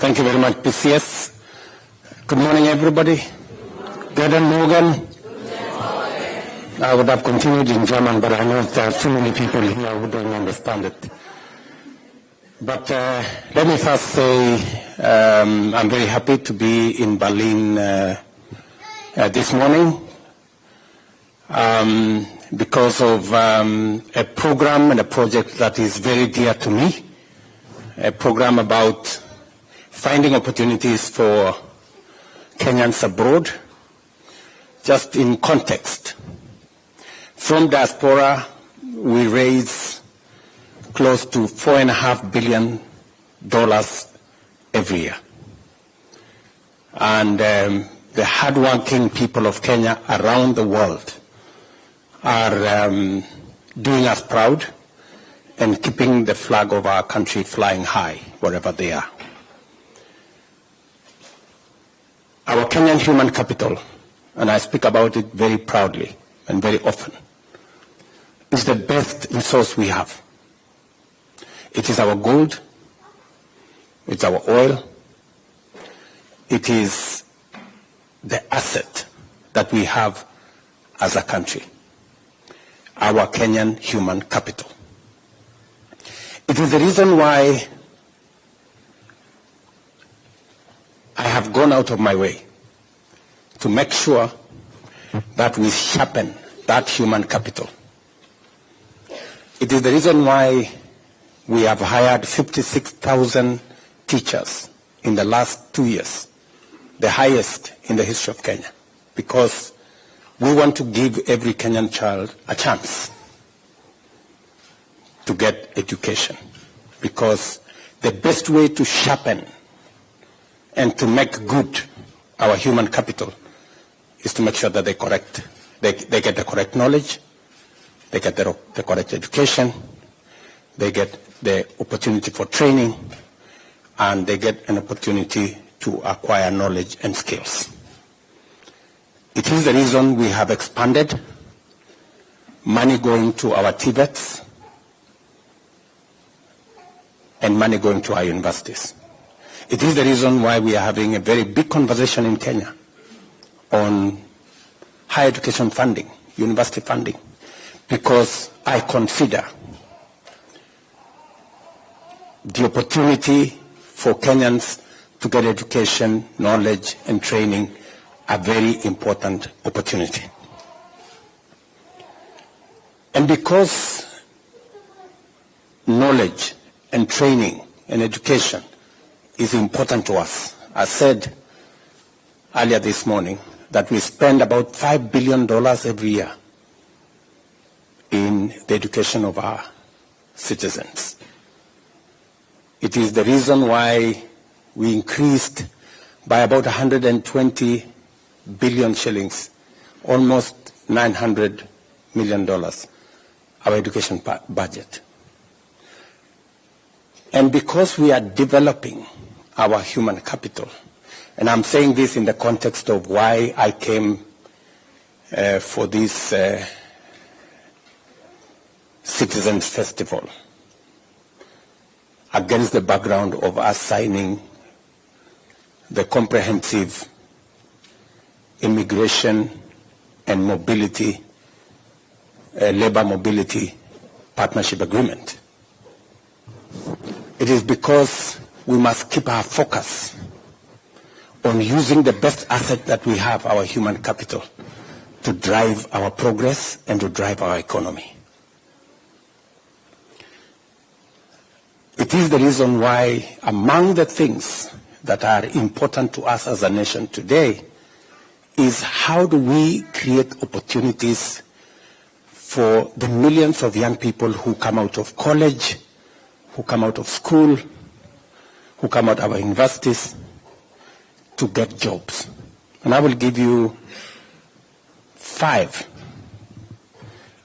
Thank you very much, PCS. Good morning, everybody. Guten Morgen. I would have continued in German, but I know there are too many people here who don't understand it. But let me first say I'm very happy to be in Berlin this morning because of a program and a project that is very dear to me, a program about finding opportunities for Kenyans abroad. Just in context, from diaspora, we raise close to $4.5 billion every year. And the hardworking people of Kenya around the world are doing us proud and keeping the flag of our country flying high wherever they are. Our Kenyan human capital, and I speak about it very proudly and very often, is the best resource we have. It is our gold, it's our oil, it is the asset that we have as a country, our Kenyan human capital. It is the reason why I have gone out of my way to make sure that we sharpen that human capital. It is the reason why we have hired 56,000 teachers in the last 2 years, the highest in the history of Kenya, because we want to give every Kenyan child a chance to get education, because the best way to sharpen and to make good our human capital is to make sure that they get the correct knowledge, they get the correct education, they get the opportunity for training, and they get an opportunity to acquire knowledge and skills. It is the reason we have expanded money going to our TVETs and money going to our universities. It is the reason why we are having a very big conversation in Kenya on higher education funding, university funding, because I consider the opportunity for Kenyans to get education, knowledge, and training a very important opportunity. And because knowledge and training and education is important to us, I said earlier this morning that we spend about $5 billion every year in the education of our citizens. It is the reason why we increased by about 120 billion shillings, almost $900 million, our education budget. And because we are developing our human capital, and I'm saying this in the context of why I came for this Citizens Festival, against the background of us signing the comprehensive immigration and mobility, labor mobility partnership agreement. It is because we must keep our focus on using the best asset that we have, our human capital, to drive our progress and to drive our economy. It is the reason why among the things that are important to us as a nation today is how do we create opportunities for the millions of young people who come out of college, who come out of school, who come out of our universities to get jobs. And I will give you 5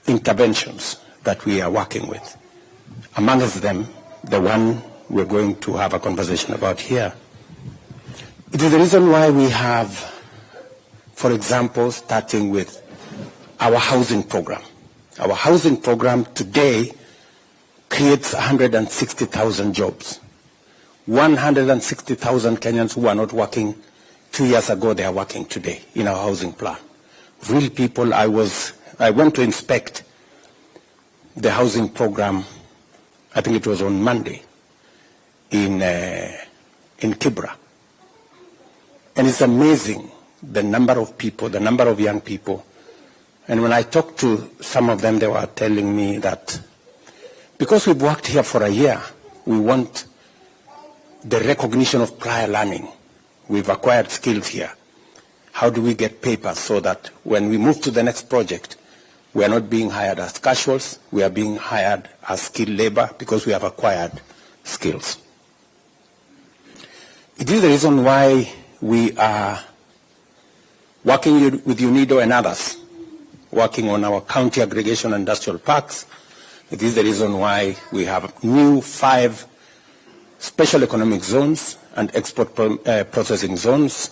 interventions that we are working with. Amongst them, the one we're going to have a conversation about here. It is the reason why we have, for example, starting with our housing program. Our housing program today creates 160,000 jobs. 160,000 Kenyans who are not working 2 years ago, they are working today in our housing plan. Real people. I went to inspect the housing program, I think it was on Monday, in Kibra. And it's amazing the number of people, the number of young people. And when I talked to some of them, they were telling me that because we've worked here for a year, we want the recognition of prior learning. We've acquired skills here. How do we get papers so that when we move to the next project, we are not being hired as casuals, we are being hired as skilled labor because we have acquired skills. It is the reason why we are working with UNIDO and others, working on our county aggregation industrial parks. It is the reason why we have new 5 special economic zones and export processing zones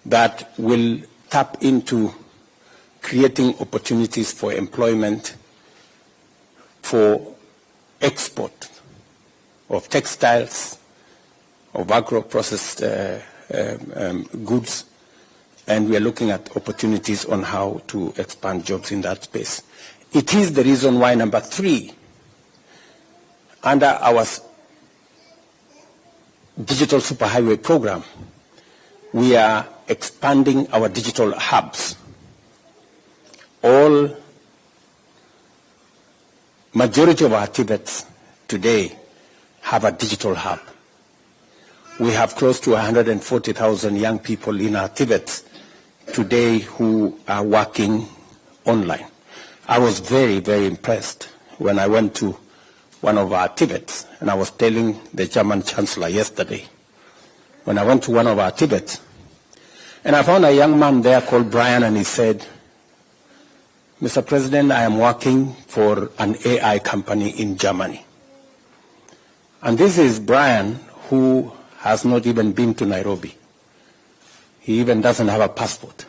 that will tap into creating opportunities for employment for export of textiles, of agro-processed goods, and we are looking at opportunities on how to expand jobs in that space. It is the reason why, number 3, under our digital superhighway program, we are expanding our digital hubs. Majority of our Tibets today have a digital hub. We have close to 140,000 young people in our Tibets today who are working online. I was very, very impressed when I went to one of our Tibets, and I was telling the German Chancellor yesterday, when I went to one of our Tibets, and I found a young man there called Brian, and he said, Mr. President, I am working for an AI company in Germany. And this is Brian, who has not even been to Nairobi. He even doesn't have a passport.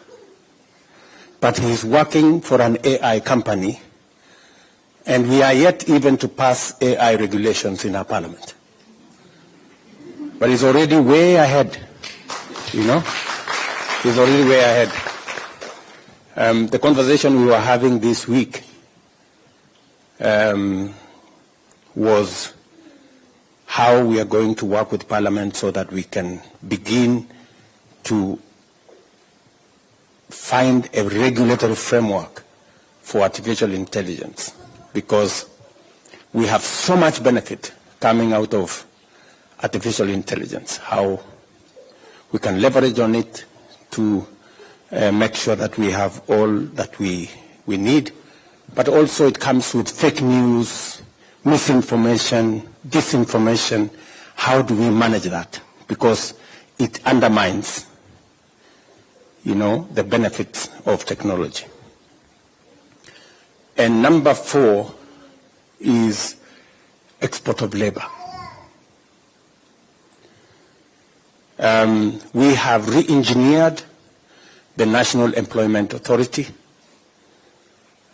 But he's working for an AI company, and we are yet even to pass AI regulations in our parliament. But he's already way ahead, you know? He's already way ahead. The conversation we were having this week was how we are going to work with Parliament so that we can begin to find a regulatory framework for artificial intelligence, because we have so much benefit coming out of artificial intelligence, how we can leverage on it to make sure that we have all that we need, but also it comes with fake news, misinformation, disinformation. How do we manage that? Because it undermines, you know, the benefits of technology. And number 4 is export of labor. We have re-engineered the National Employment Authority.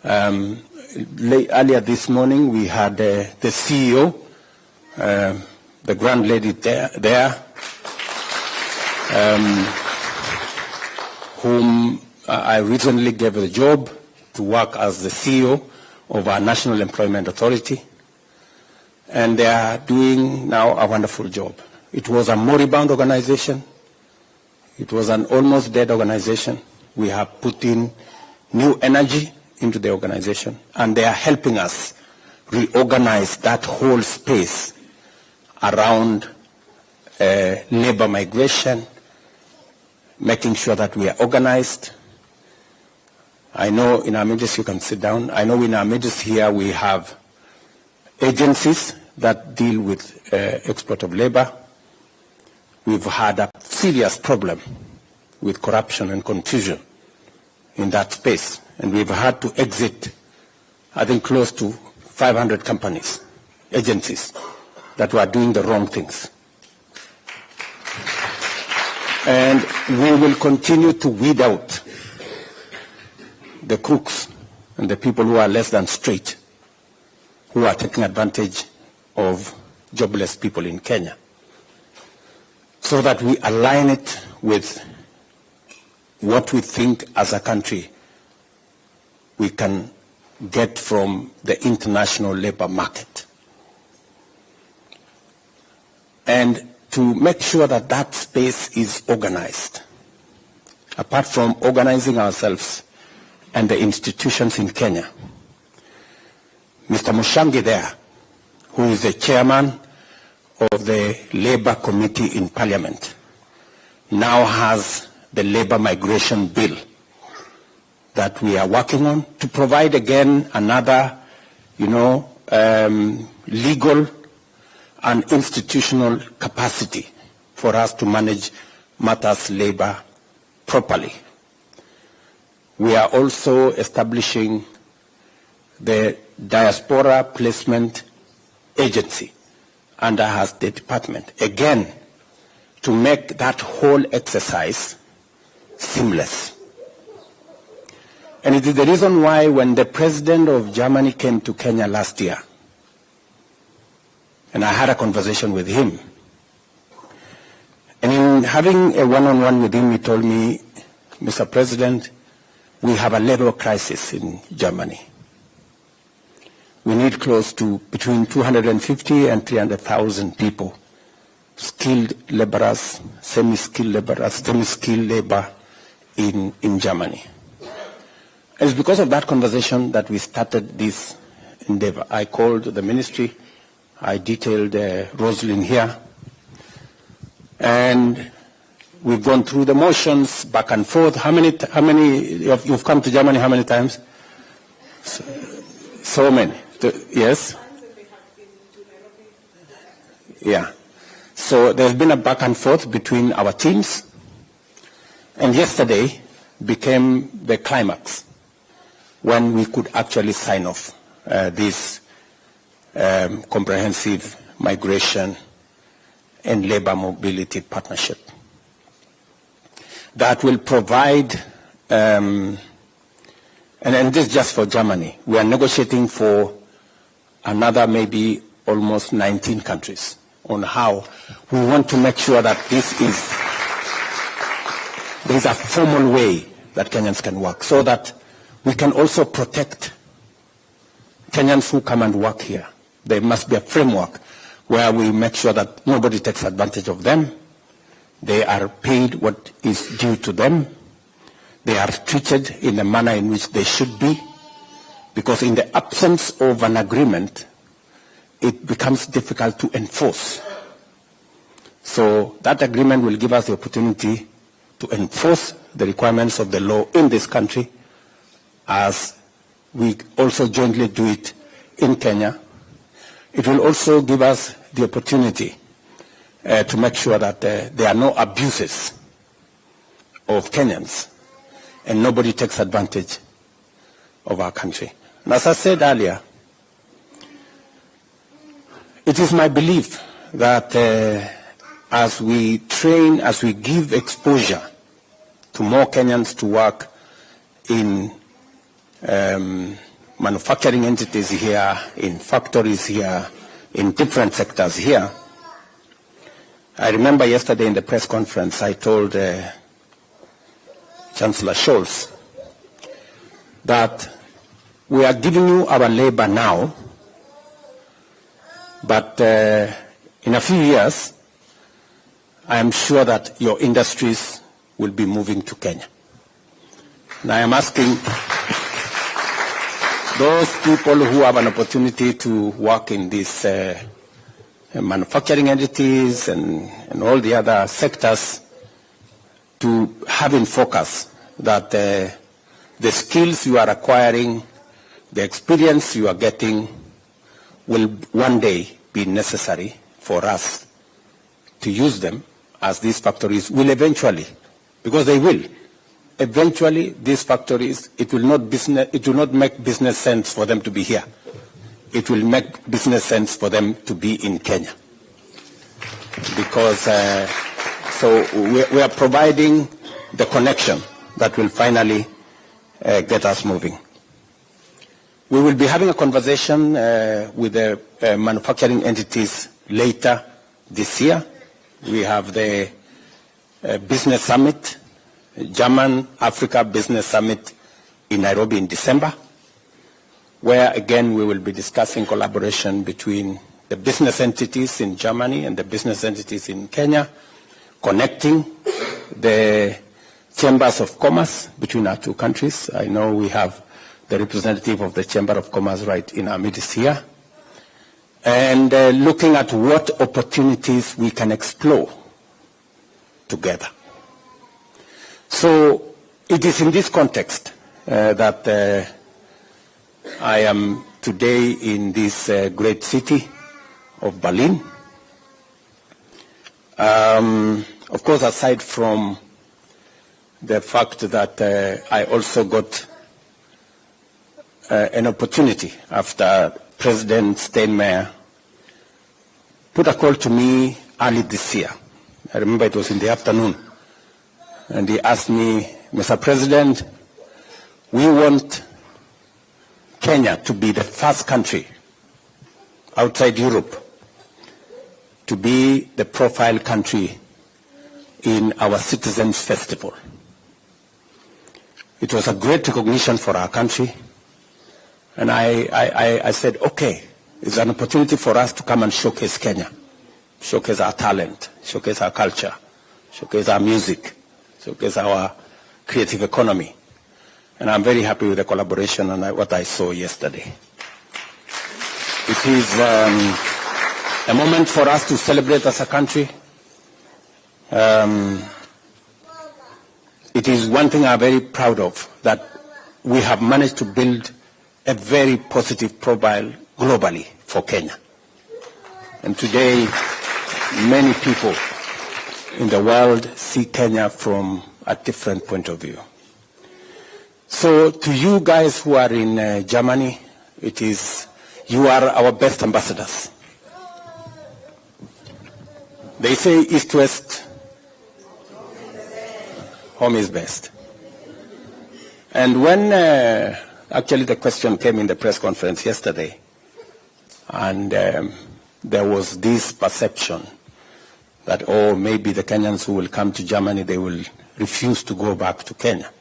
Earlier this morning, we had the CEO, the grand lady there whom I recently gave the job to work as the CEO of our National Employment Authority. And they are doing now a wonderful job. It was a moribund organization. It was an almost dead organization. We have put in new energy into the organization, and they are helping us reorganize that whole space around labor migration, making sure that we are organized. I know in our midst, you can sit down, I know in our midst here we have agencies that deal with export of labor. We've had a serious problem with corruption and confusion in that space, and we've had to exit, I think, close to 500 companies, agencies that were doing the wrong things. And we will continue to weed out the crooks and the people who are less than straight, who are taking advantage of jobless people in Kenya. so that we align it with what we think as a country we can get from the international labor market. And to make sure that that space is organized. Apart from organizing ourselves and the institutions in Kenya, Mr. Mushangi there, who is the chairman of the Labor Committee in Parliament, now has the Labor Migration Bill that we are working on to provide again another, legal and institutional capacity for us to manage matters labor properly. We are also establishing the Diaspora Placement Agency under our State Department, again, to make that whole exercise seamless. And it is the reason why when the President of Germany came to Kenya last year, and I had a conversation with him, and in having a one-on-one with him, he told me, Mr. President, we have a labor crisis in Germany. We need close to between 250 and 300,000 people, skilled laborers, semi-skilled laborers, semi-skilled labor in Germany. And it's because of that conversation that we started this endeavor. I called the ministry, I detailed Rosalind here, and we've gone through the motions back and forth. How many you've come to Germany? How many times? So many. Yes. Yeah. So there's been a back and forth between our teams, and yesterday became the climax when we could actually sign off this comprehensive migration and labor mobility partnership that will provide, and this is just for Germany. We are negotiating for another maybe almost 19 countries on how we want to make sure that there is a formal way that Kenyans can work, so that we can also protect Kenyans who come and work here. There must be a framework where we make sure that nobody takes advantage of them. They are paid what is due to them. They are treated in the manner in which they should be, because in the absence of an agreement, it becomes difficult to enforce. So that agreement will give us the opportunity to enforce the requirements of the law in this country, as we also jointly do it in Kenya. It will also give us the opportunity to make sure that there are no abuses of Kenyans and nobody takes advantage of our country. And as I said earlier, it is my belief that as we train, as we give exposure to more Kenyans to work in manufacturing entities here, in factories here, in different sectors here. I remember yesterday in the press conference, I told Chancellor Scholz that we are giving you our labor now, but in a few years, I am sure that your industries will be moving to Kenya. And I am asking those people who have an opportunity to work in these manufacturing entities and all the other sectors to have in focus that the skills you are acquiring, the experience you are getting will one day be necessary for us to use them, as these factories will eventually, because they will. Eventually, these factories, it will not make business sense for them to be here. It will make business sense for them to be in Kenya. Because, so we are providing the connection that will finally get us moving. We will be having a conversation with the manufacturing entities later this year We have the Business Summit, German-Africa Business Summit in Nairobi in December, where again we will be discussing collaboration between the business entities in Germany and the business entities in Kenya, connecting the chambers of commerce between our two countries. I know we have the representative of the Chamber of Commerce right in our midst here, and looking at what opportunities we can explore together. So it is in this context that I am today in this great city of Berlin. Of course, aside from the fact that I also got an opportunity after President Steinmeier put a call to me early this year. I remember it was in the afternoon. And he asked me, Mr. President, we want Kenya to be the first country outside Europe to be the profile country in our Citizens Festival. It was a great recognition for our country. And I said, okay, it's an opportunity for us to come and showcase Kenya, showcase our talent, showcase our culture, showcase our music, showcase our creative economy. And I'm very happy with the collaboration and what I saw yesterday. It is a moment for us to celebrate as a country. It is one thing I'm very proud of, that we have managed to build a very positive profile globally for Kenya. And today, many people in the world see Kenya from a different point of view. So to you guys who are in Germany, you are our best ambassadors. They say East-West, home is best. And when actually the question came in the press conference yesterday, and there was this perception that, oh, maybe the Kenyans who will come to Germany, they will refuse to go back to Kenya.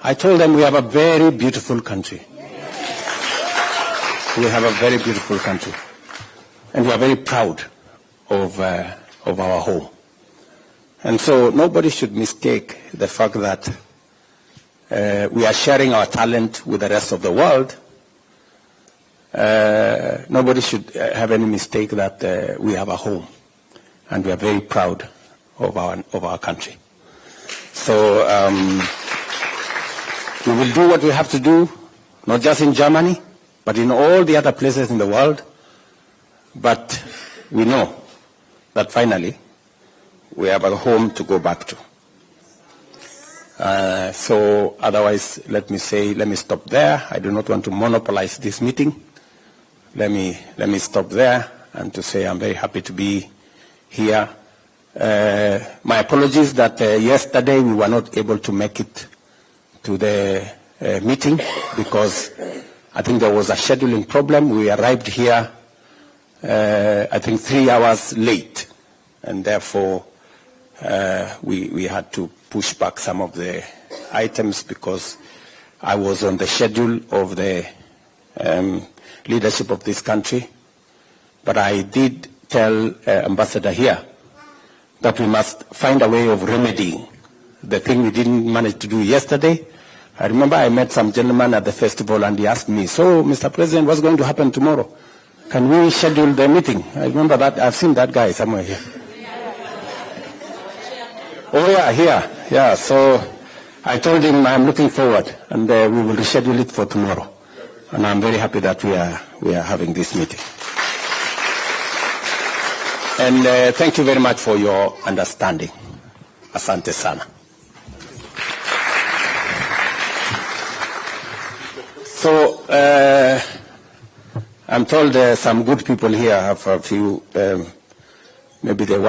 I told them we have a very beautiful country. We have a very beautiful country. And we are very proud of our home. And so nobody should mistake the fact that we are sharing our talent with the rest of the world. Nobody should have any mistake that we have a home. And we are very proud of our country. So we will do what we have to do, not just in Germany, but in all the other places in the world. But we know that finally we have a home to go back to. So otherwise, let me stop there. I do not want to monopolize this meeting. Let me stop there and to say I'm very happy to be here. My apologies that yesterday we were not able to make it to the meeting because I think there was a scheduling problem. We arrived here, I think 3 hours late, and therefore we had to push back some of the items because I was on the schedule of the leadership of this country. But I did tell Ambassador here that we must find a way of remedying the thing we didn't manage to do yesterday. I remember I met some gentleman at the festival and he asked me, so Mr. President, what's going to happen tomorrow? Can we schedule the meeting? I remember that. I've seen that guy somewhere here. Oh yeah, here. Yeah, so I told him I'm looking forward and we will reschedule it for tomorrow. And I'm very happy that we are having this meeting. And thank you very much for your understanding. Asante sana. So I'm told some good people here have a few, maybe they want